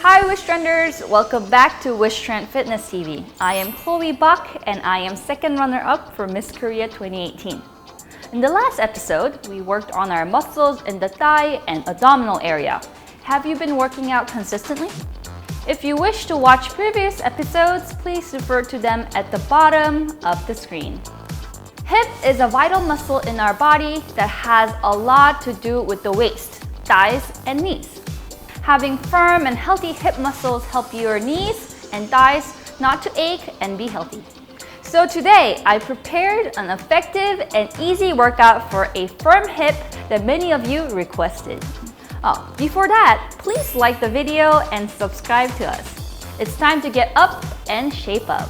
Hi Wishtrenders! Welcome back to Wishtrend Fitness TV. I am Chloe Bach and I am second runner-up for Miss Korea 2018. In the last episode, we worked on our muscles in the thigh and abdominal area. Have you been working out consistently? If you wish to watch previous episodes, please refer to them at the bottom of the screen. Hip is a vital muscle in our body that has a lot to do with the waist, thighs, and knees. Having firm and healthy hip muscles help your knees and thighs not to ache and be healthy. So today, I prepared an effective and easy workout for a firm hip that many of you requested. Before that, please like the video and subscribe to us. It's time to get up and shape up.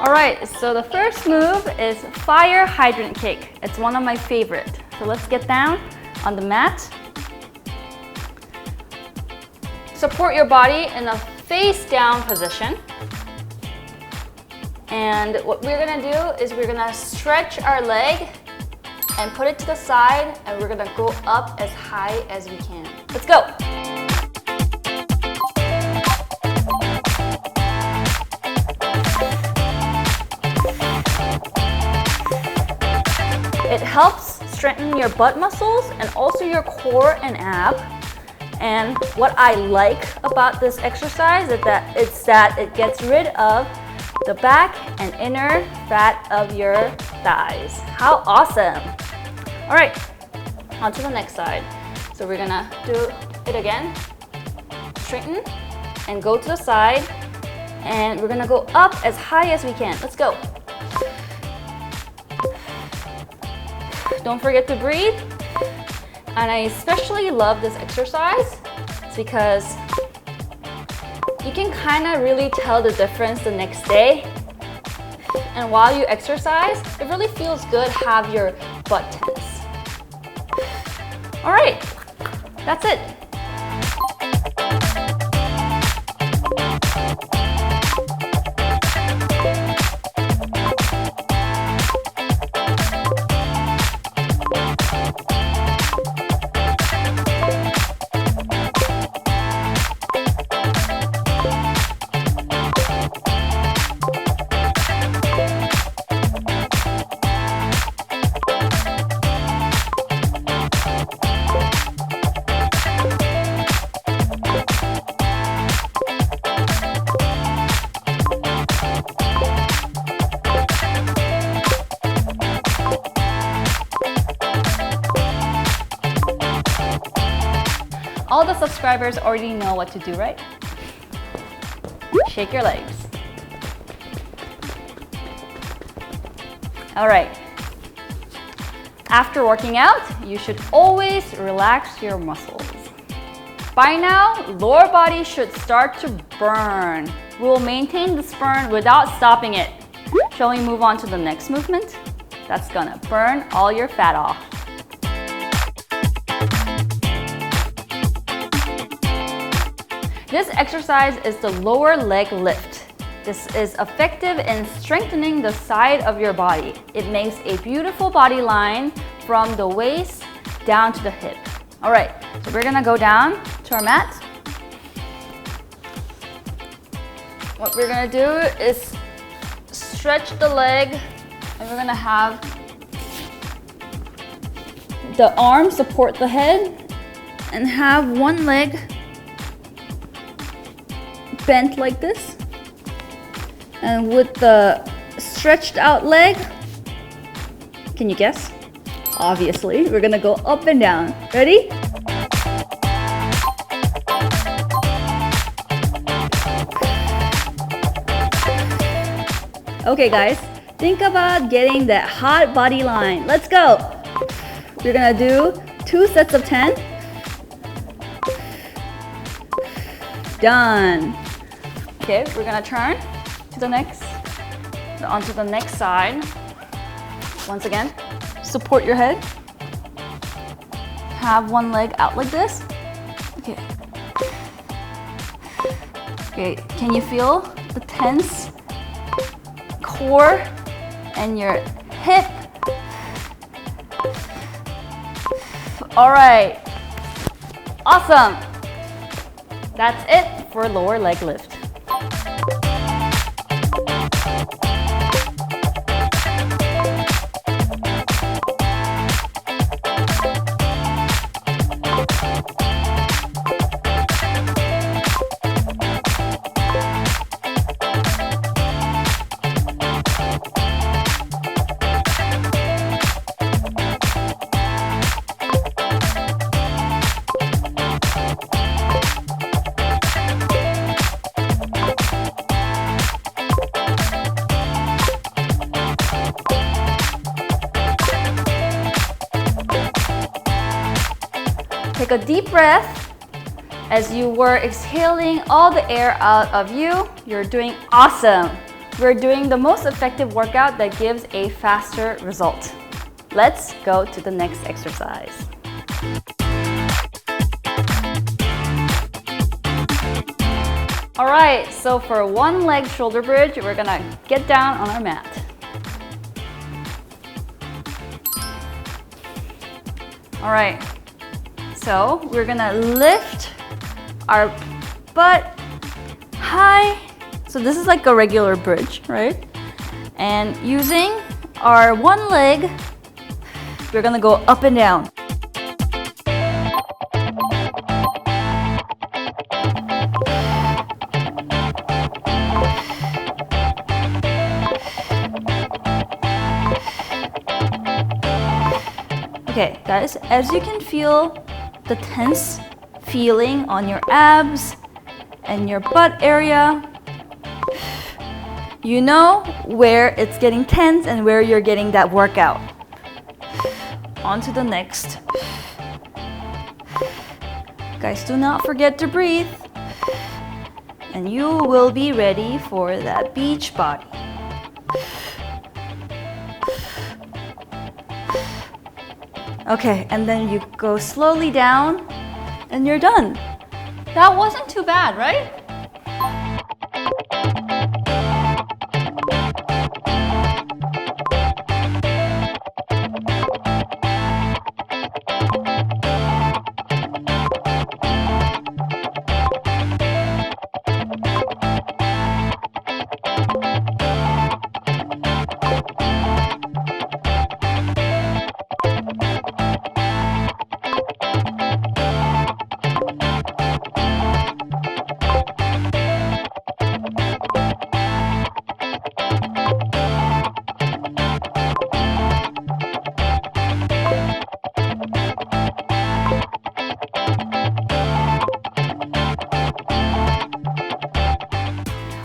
Alright, so the first move is fire hydrant kick. It's one of my favorites. So let's get down on the mat. Support your body in a face down position. And what we're gonna do is we're gonna stretch our leg and put it to the side, and we're gonna go up as high as we can. Let's go! It helps strengthen your butt muscles and also your core and ab. And what I like about this exercise is that it gets rid of the back and inner fat of your thighs. How awesome! All right, on to the next side. So we're gonna do it again. Straighten and go to the side. And we're gonna go up as high as we can. Let's go. Don't forget to breathe. And I especially love this exercise. It's because you can kind of really tell the difference the next day. And while you exercise, it really feels good to have your butt tense. All right, that's it. All the subscribers already know what to do, right? Shake your legs. All right. After working out, you should always relax your muscles. By now, lower body should start to burn. We will maintain this burn without stopping it. Shall we move on to the next movement? That's gonna burn all your fat off. This exercise is the lower leg lift. This is effective in strengthening the side of your body. It makes a beautiful body line from the waist down to the hip. All right, so we're gonna go down to our mat. What we're gonna do is stretch the leg, and we're gonna have the arm support the head and have one leg bent like this, and with the stretched out leg, can you guess? Obviously, we're gonna go up and down. Ready? Okay guys, think about getting that hot body line. Let's go. We're gonna do 2 sets of 10. Done. Okay, we're gonna turn to onto the next side. Once again, support your head. Have one leg out like this. Okay. Okay, can you feel the tense core and your hip All right. Awesome. That's it for lower leg lift. Take a deep breath as you were exhaling all the air out of you. You're doing awesome. We're doing the most effective workout that gives a faster result. Let's go to the next exercise. All right, so for one leg shoulder bridge, we're gonna get down on our mat. All right. So we're gonna lift our butt high. So this is like a regular bridge, right? And using our one leg, we're gonna go up and down. Okay, guys, as you can feel the tense feeling on your abs and your butt area. You know where it's getting tense and where you're getting that workout. On to the next. Guys, do not forget to breathe. And you will be ready for that beach body. Okay, and then you go slowly down and you're done. That wasn't too bad, right?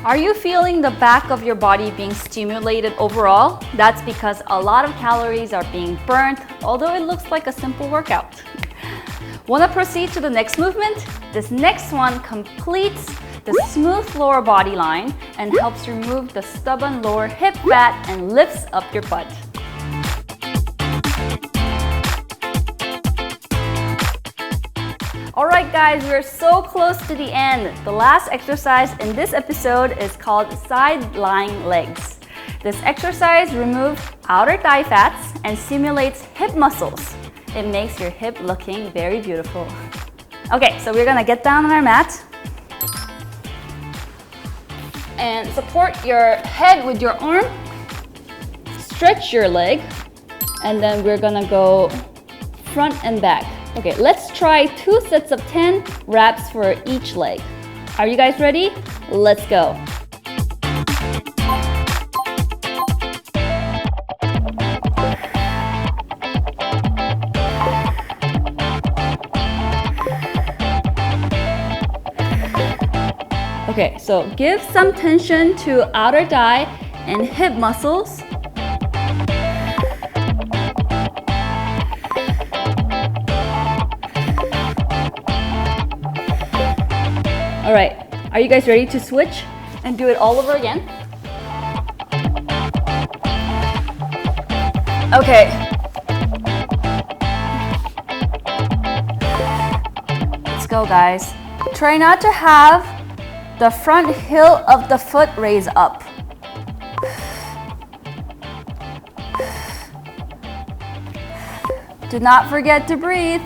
Are you feeling the back of your body being stimulated overall? That's because a lot of calories are being burnt, although it looks like a simple workout. Want to proceed to the next movement? This next one completes the smooth lower body line and helps remove the stubborn lower hip fat and lifts up your butt. Alright guys, we're so close to the end. The last exercise in this episode is called side lying legs. This exercise removes outer thigh fats and stimulates hip muscles. It makes your hip looking very beautiful. Okay, so we're gonna get down on our mat and support your head with your arm. Stretch your leg, and then we're gonna go front and back. Okay, let's try 2 sets of 10 reps for each leg. Are you guys ready? Let's go. Okay, so give some tension to outer thigh and hip muscles. All right, are you guys ready to switch and do it all over again? Okay. Let's go, guys. Try not to have the front heel of the foot raise up. Do not forget to breathe.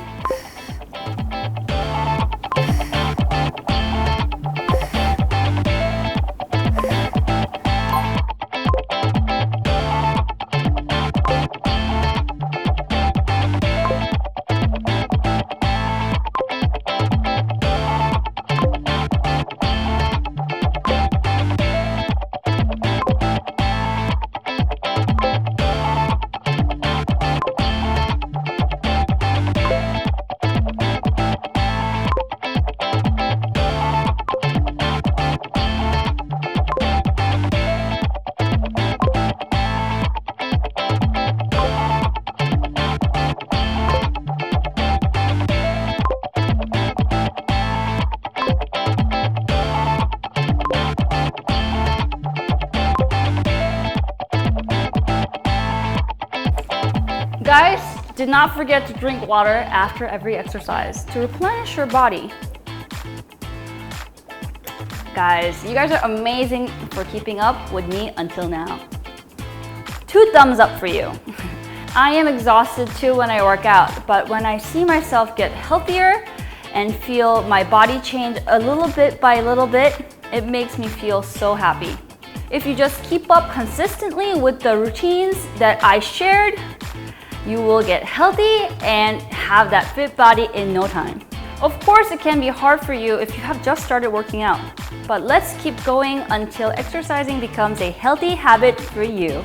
Guys, do not forget to drink water after every exercise to replenish your body. Guys, you guys are amazing for keeping up with me until now. 2 thumbs up for you. I am exhausted too when I work out, but when I see myself get healthier and feel my body change a little bit by little bit, it makes me feel so happy. If you just keep up consistently with the routines that I shared, you will get healthy and have that fit body in no time. Of course, it can be hard for you if you have just started working out, but let's keep going until exercising becomes a healthy habit for you.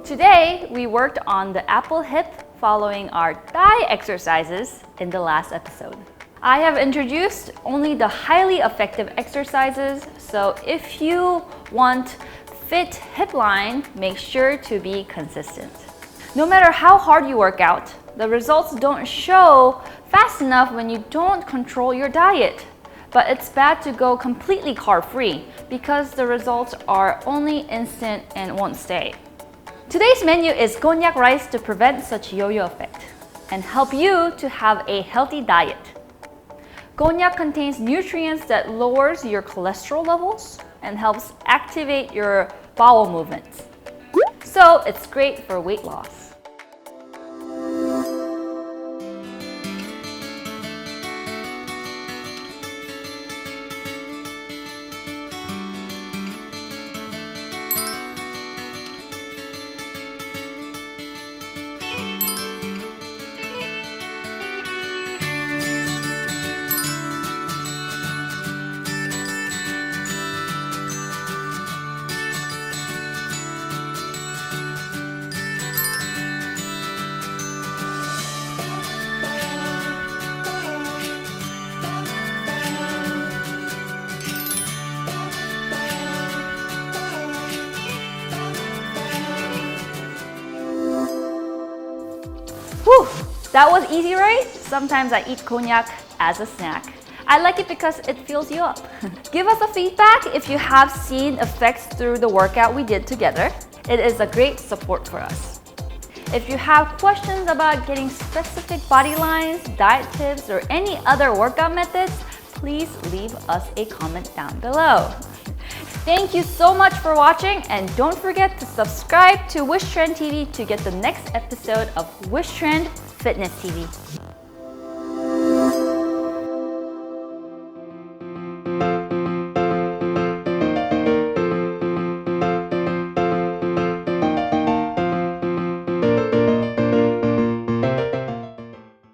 Today, we worked on the apple hip following our thigh exercises in the last episode. I have introduced only the highly effective exercises, so if you want fit hip line, make sure to be consistent. No matter how hard you work out, the results don't show fast enough when you don't control your diet. But it's bad to go completely carb-free because the results are only instant and won't stay. Today's menu is Konjac Rice to prevent such yo-yo effect and help you to have a healthy diet. Konjac contains nutrients that lowers your cholesterol levels and helps activate your bowel movements. So it's great for weight loss. Whew, that was easy, right? Sometimes I eat Konjac as a snack. I like it because it fills you up. Give us a feedback if you have seen effects through the workout we did together. It is a great support for us. If you have questions about getting specific body lines, diet tips, or any other workout methods, please leave us a comment down below. Thank you so much for watching, and don't forget to subscribe to Wishtrend TV to get the next episode of Wishtrend Fitness TV.